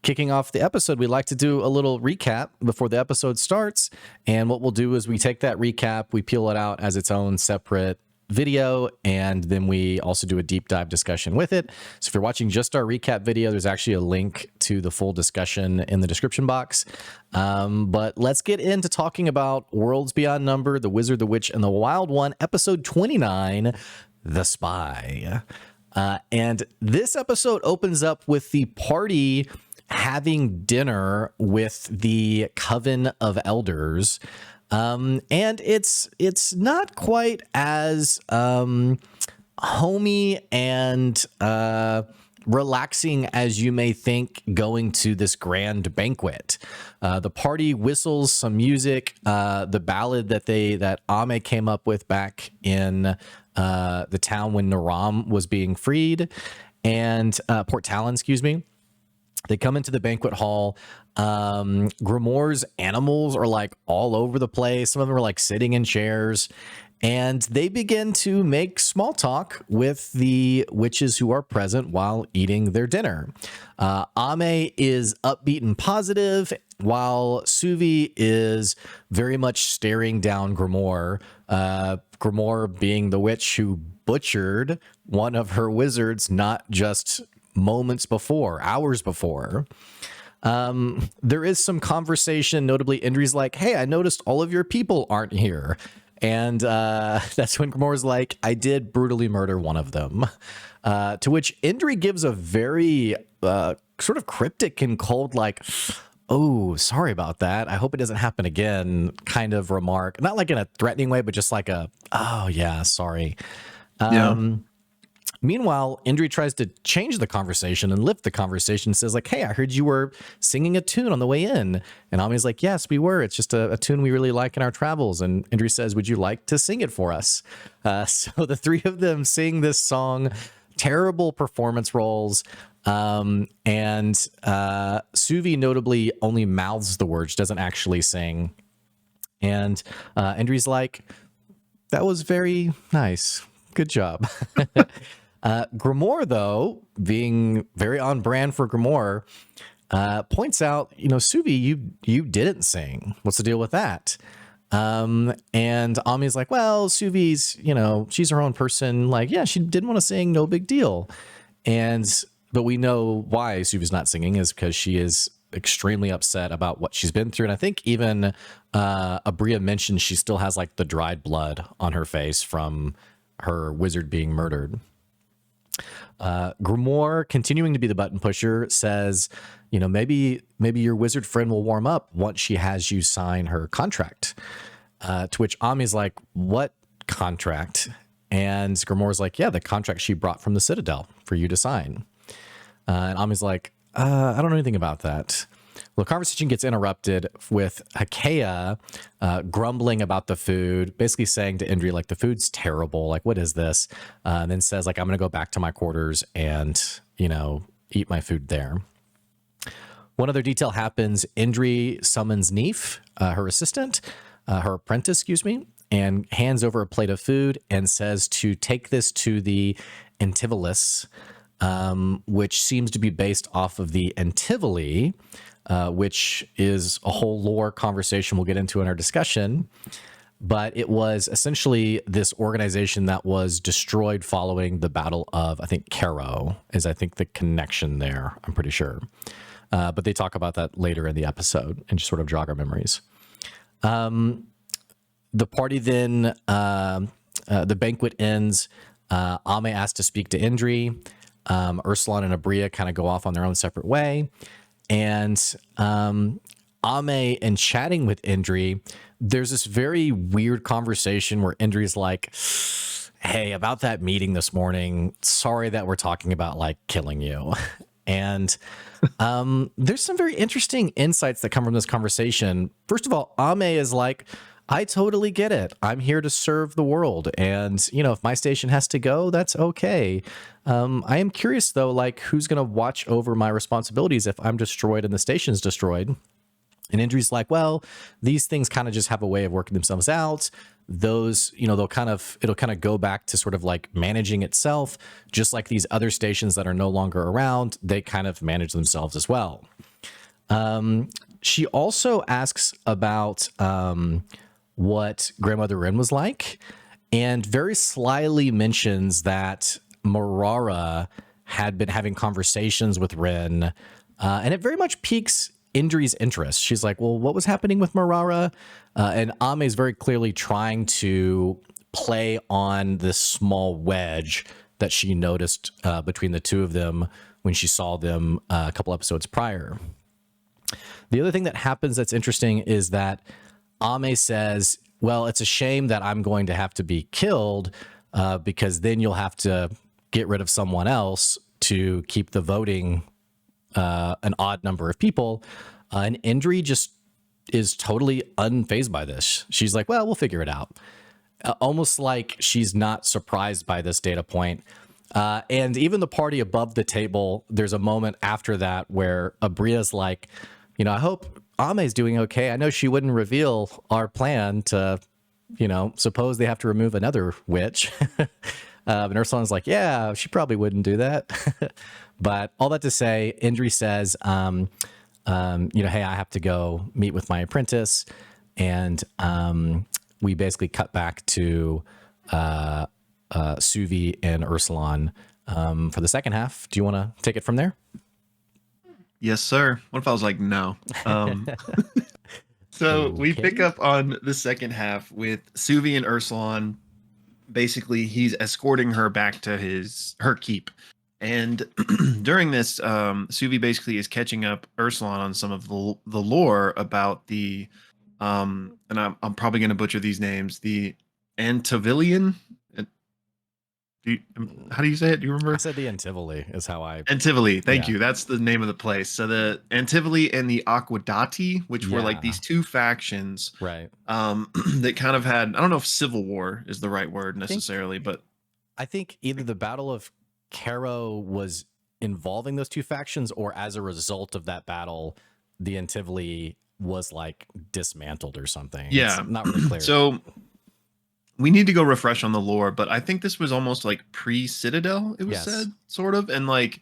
kicking off the episode, we like to do a little recap before the episode starts. And what we'll do is we take that recap, we peel it out as its own separate video, and then we also do a deep dive discussion with it. So if you're watching just our recap video, there's actually a link to the full discussion in the description box. But let's get into talking about Worlds Beyond Number, The Wizard, the Witch, and the Wild One, episode 29, The Spy. And this episode opens up with the party having dinner with the Coven of Elders. And it's not quite as homey and relaxing as you may think going to this grand banquet. The party whistles some music, the ballad that Ame came up with back in the town when Naram was being freed, and Port Talon, excuse me. They come into the banquet hall. Grimoire's animals are like all over the place. Some of them are like sitting in chairs, and they begin to make small talk with the witches who are present while eating their dinner. Ame is upbeat and positive, while Suvi is very much staring down Grimoire. Grimoire being the witch who butchered one of her wizards, not just moments before, hours before. There is some conversation, notably Indri's like, hey, I noticed all of your people aren't here. And that's when Grimoire's like, I did brutally murder one of them. To which Indri gives a very sort of cryptic and cold, like, oh, sorry about that, I hope it doesn't happen again kind of remark. Not like in a threatening way, but just like oh yeah, sorry. Meanwhile, Indri tries to change the conversation and lift the conversation, says like, hey, I heard you were singing a tune on the way in. And Ami's like, yes, we were. It's just a tune we really like in our travels. And Indri says, would you like to sing it for us? So the three of them sing this song, terrible performance roles. And Suvi notably only mouths the words, doesn't actually sing. And Indri's like, that was very nice. Good job. Grimoire, though, being very on brand for Grimoire, points out, Suvi, you didn't sing. What's the deal with that? And Ami's like, well, Suvi's, she's her own person. Like, yeah, she didn't want to sing. No big deal. But we know why Suvi's not singing is because she is extremely upset about what she's been through. And I think even Aabria mentioned she still has like the dried blood on her face from her wizard being murdered. Grimoire, continuing to be the button pusher, says, maybe your wizard friend will warm up once she has you sign her contract. To which Ami's like, what contract? And Grimoire's like, yeah, the contract she brought from the Citadel for you to sign. And Ami's like, I don't know anything about that. Well, the conversation gets interrupted with Hakea grumbling about the food, basically saying to Indri, like, the food's terrible. Like, what is this? And then says, like, I'm going to go back to my quarters and, eat my food there. One other detail happens. Indri summons Neef, her assistant, her apprentice, excuse me, and hands over a plate of food and says to take this to the Antivilis, which seems to be based off of the Antivili, which is a whole lore conversation we'll get into in our discussion. But it was essentially this organization that was destroyed following the Battle of, I think, Cairo is, I think, the connection there, I'm pretty sure. But they talk about that later in the episode and just sort of jog our memories. The party then, the banquet ends. Ame asked to speak to Indri. Ursulon and Aabria kind of go off on their own separate way. And Ame, in chatting with Indri, there's this very weird conversation where Indri's like, hey, about that meeting this morning, sorry that we're talking about like killing you. And there's some very interesting insights that come from this conversation. First of all, Ame is like, I totally get it. I'm here to serve the world. And, if my station has to go, that's okay. I am curious, though, like, who's going to watch over my responsibilities if I'm destroyed and the station's destroyed? And Indri's like, well, these things kind of just have a way of working themselves out. Those, it'll kind of go back to sort of like managing itself, just like these other stations that are no longer around, they kind of manage themselves as well. She also asks about what Grandmother Rin was like, and very slyly mentions that Marara had been having conversations with Rin, and it very much piques Indri's interest. She's like, well, what was happening with Marara? And Ame is very clearly trying to play on this small wedge that she noticed between the two of them when she saw them a couple episodes prior. The other thing that happens that's interesting is that Ame says, well, it's a shame that I'm going to have to be killed because then you'll have to get rid of someone else to keep the voting an odd number of people. And Indri just is totally unfazed by this. She's like, well, we'll figure it out. Almost like she's not surprised by this data point. And even the party above the table, there's a moment after that where Aabria's like, you know, I hope Ame's doing okay. I know she wouldn't reveal our plan to, you know, suppose they have to remove another witch. And Ursulan's like, yeah, she probably wouldn't do that. But all that to say, Indri says, you know, hey, I have to go meet with my apprentice. And we basically cut back to Suvi and Ursulan for the second half. Do you want to take it from there? Yes, sir. What if I was like, no? So we pick up on the second half with Suvi and Ursulan. Basically, he's escorting her back to her keep. And during this, Suvi basically is catching up Ursulan on some of the lore about the, and I'm probably going to butcher these names, the Antivilian. How do you say it? Do you remember? I said the Antivoli is how I... Antivoli, thank you. That's the name of the place. So the Antivoli and the Aquadati, which were like these two factions, right? That kind of had, I don't know if civil war is the right word necessarily, but I think either the Battle of Caro was involving those two factions, or as a result of that battle, the Antivoli was like dismantled or something. Yeah, it's not really clear. So we need to go refresh on the lore, but I think this was almost like pre-Citadel, it was said, sort of. And like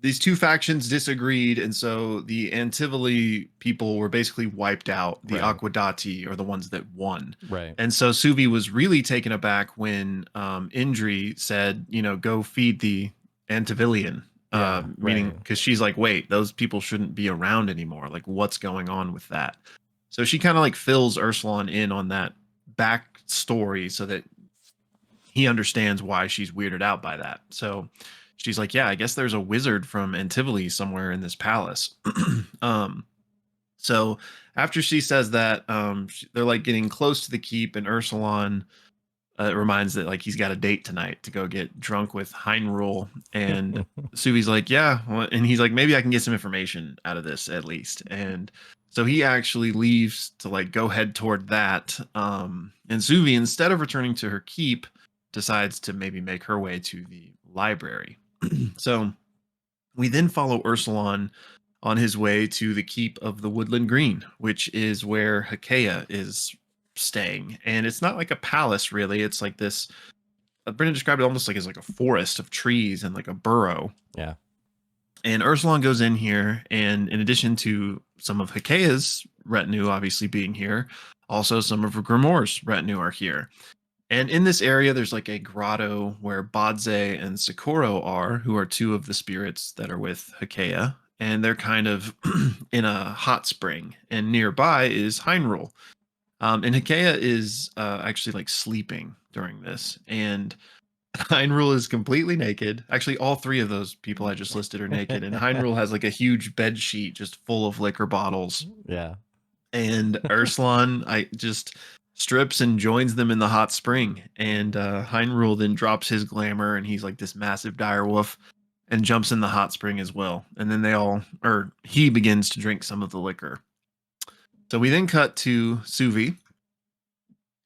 these two factions disagreed, and so the Antivoli people were basically wiped out. The Aquadati are the ones that won. Right. And so Suvi was really taken aback when Indri said, you know, go feed the Antivilian. Meaning, because she's like, wait, those people shouldn't be around anymore. Like, what's going on with that? So she kind of like fills Ursulan in on that backstory so that he understands why she's weirded out by that. So she's like, yeah, I guess there's a wizard from Antivoli somewhere in this palace. So after she says that, they're like getting close to the keep, and Ursulan reminds that like he's got a date tonight to go get drunk with Heinrul. And Suvi's like, yeah. And he's like, maybe I can get some information out of this at least. And so he actually leaves to like go head toward that. And Suvi, instead of returning to her keep, decides to maybe make her way to the library. So we then follow Ursulan on his way to the keep of the Woodland Green, which is where Hakeya is staying. And it's not like a palace, really. It's like this, Brennan described it almost like it's like a forest of trees and like a burrow. Yeah. And Ursulan goes in here, and in addition to some of Hakeya's retinue obviously being here, also some of Grimoire's retinue are here. And in this area, there's like a grotto where Badze and Socorro are, who are two of the spirits that are with Hakeya. And they're kind of in a hot spring. And nearby is Heinrul. And Hakeya is actually like sleeping during this. And Heinrul is completely naked. Actually, all three of those people I just listed are naked. And Heinrul has like a huge bed sheet just full of liquor bottles. Yeah. And Ursulan just strips and joins them in the hot spring. And Heinrul then drops his glamour, and he's like this massive direwolf, and jumps in the hot spring as well. And then he begins to drink some of the liquor. So we then cut to Suvi,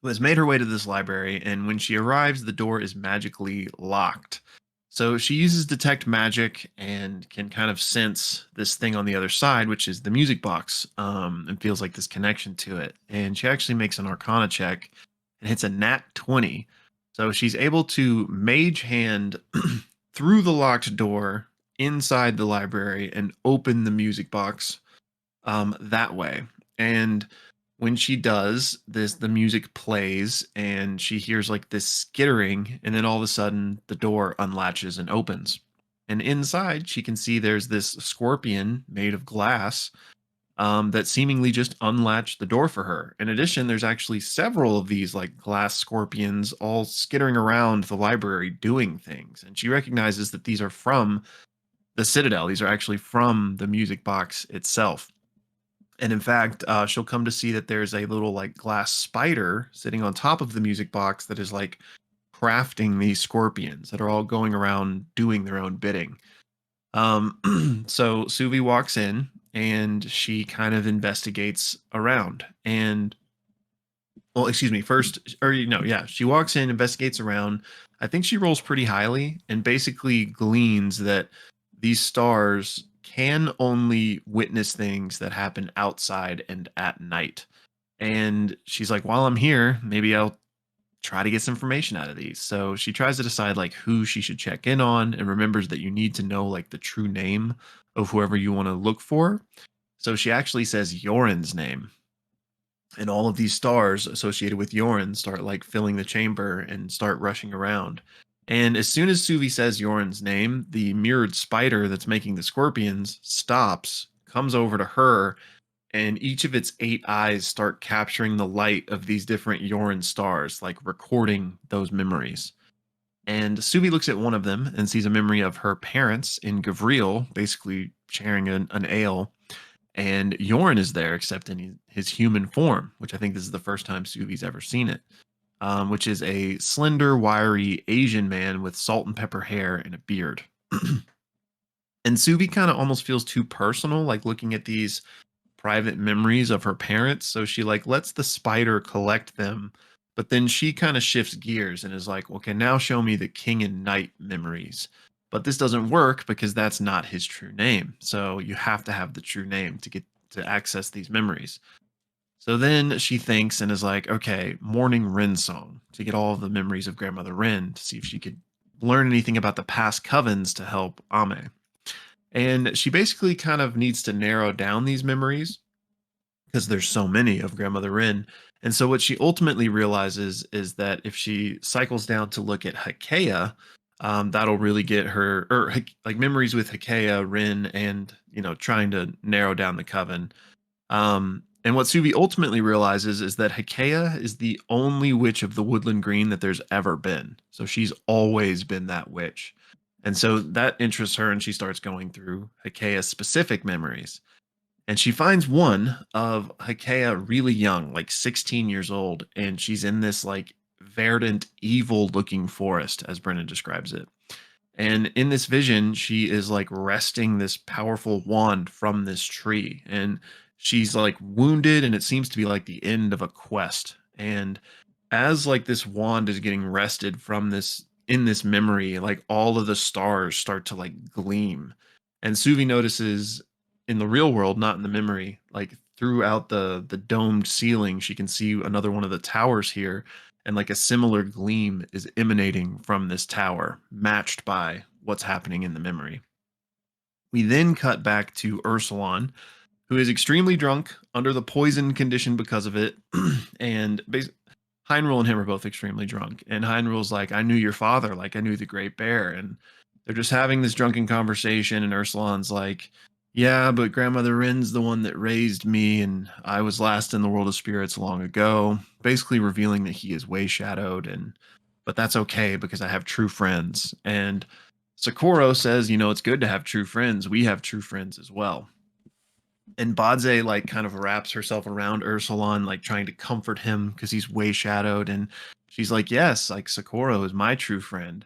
who has made her way to this library, and when she arrives, the door is magically locked. So she uses detect magic and can kind of sense this thing on the other side, which is the music box, and feels like this connection to it. And she actually makes an Arcana check and hits a nat 20. So she's able to mage hand through the locked door inside the library and open the music box. that way. And when she does this, the music plays and she hears like this skittering, and then all of a sudden the door unlatches and opens. And inside, she can see there's this scorpion made of glass that seemingly just unlatched the door for her. In addition, there's actually several of these like glass scorpions all skittering around the library doing things. And she recognizes that these are from the Citadel. These are actually from the music box itself. And in fact, she'll come to see that there's a little like glass spider sitting on top of the music box that is like crafting these scorpions that are all going around doing their own bidding. So Suvi walks in and she kind of investigates around. And well, excuse me, first, or no, yeah, she walks in, investigates around. I think she rolls pretty highly and basically gleans that these stars can only witness things that happen outside and at night. And she's like, while I'm here, maybe I'll try to get some information out of these. So she tries to decide like who she should check in on and remembers that you need to know like the true name of whoever you want to look for. So she actually says Yoren's name, and all of these stars associated with Yoren start like filling the chamber and start rushing around. And as soon as Suvi says Yoren's name, the mirrored spider that's making the scorpions stops, comes over to her, and each of its 8 eyes start capturing the light of these different Yoren stars, like recording those memories. And Suvi looks at one of them and sees a memory of her parents in Gavriel, basically sharing an ale, and Yorn is there, except in his human form, which I think this is the first time Suvi's ever seen it, which is a slender, wiry Asian man with salt and pepper hair and a beard. And Suvi kind of almost feels too personal, like looking at these private memories of her parents. So she like lets the spider collect them, but then she kind of shifts gears and is like, okay, now show me the king and knight memories. But this doesn't work because that's not his true name. So you have to have the true name to get to access these memories. So then she thinks and is like, okay, morning Rin song to get all of the memories of grandmother Rin to see if she could learn anything about the past covens to help Ame. And she basically kind of needs to narrow down these memories because there's so many of grandmother Rin. And so what she ultimately realizes is that if she cycles down to look at Hakea, that'll really get her, or like memories with Hakea, Rin, and trying to narrow down the coven. And what Suvi ultimately realizes is that Hakea is the only witch of the Woodland Green that there's ever been. So she's always been that witch. And so that interests her, and she starts going through Hakea's specific memories. And she finds one of Hakea really young, like 16 years old, and she's in this like verdant, evil looking forest, as Brennan describes it. And in this vision, she is like wresting this powerful wand from this tree. And she's like wounded, and it seems to be like the end of a quest. And as like this wand is getting wrested from this in this memory, like all of the stars start to like gleam. And Suvi notices in the real world, not in the memory, like throughout the domed ceiling, she can see another one of the towers here, and like a similar gleam is emanating from this tower, matched by what's happening in the memory. We then cut back to Ursulon, who is extremely drunk, under the poison condition because of it, and Heinrul and him are both extremely drunk. And Heinrul's like, I knew your father, like I knew the Great Bear. And they're just having this drunken conversation, and Ursulon's like, yeah, but grandmother Rin's the one that raised me, and I was last in the world of spirits long ago, basically revealing that he is way shadowed, and but that's okay because I have true friends. And Socorro says, it's good to have true friends. We have true friends as well. And Badze like kind of wraps herself around Ursulon, like trying to comfort him because he's way shadowed. And she's like, yes, like Socorro is my true friend.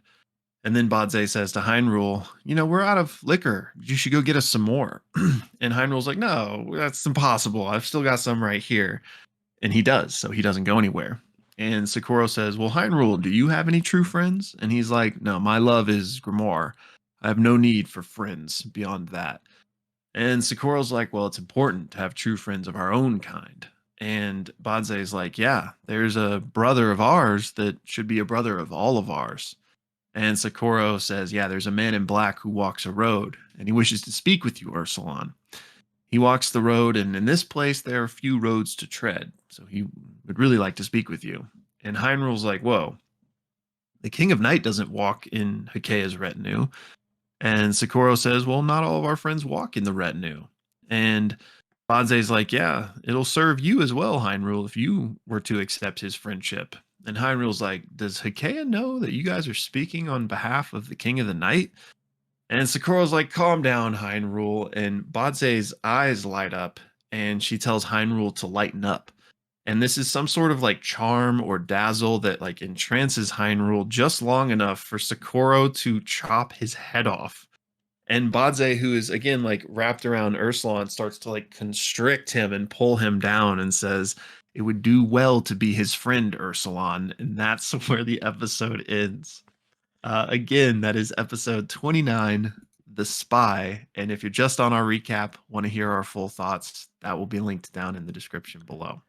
And then Badze says to Heinrul, we're out of liquor. You should go get us some more. And Heinrul's like, no, that's impossible. I've still got some right here. And he does, so he doesn't go anywhere. And Socorro says, well, Heinrul, do you have any true friends? And he's like, no, my love is Grimoire. I have no need for friends beyond that. And Socorro's like, well, it's important to have true friends of our own kind. And Badze's like, yeah, there's a brother of ours that should be a brother of all of ours. And Socorro says, yeah, there's a man in black who walks a road, and he wishes to speak with you, Ursulon. He walks the road, and in this place there are few roads to tread, so he would really like to speak with you. And Hyrul's like, whoa, the King of Night doesn't walk in Hakea's retinue. And Socorro says, well, not all of our friends walk in the retinue. And Badze's like, yeah, it'll serve you as well, Hyrule, if you were to accept his friendship. And Hyrule's like, does Hakea know that you guys are speaking on behalf of the King of the Night? And Socorro's like, calm down, Hyrule. And Badze's eyes light up, and she tells Hyrule to lighten up. And this is some sort of like charm or dazzle that like entrances Hyrule just long enough for Socorro to chop his head off. And Badze, who is again like wrapped around Ursulon, starts to like constrict him and pull him down and says, it would do well to be his friend, Ursulon. And that's where the episode ends. Again, that is episode 29, The Spy. And if you're just on our recap, want to hear our full thoughts, that will be linked down in the description below.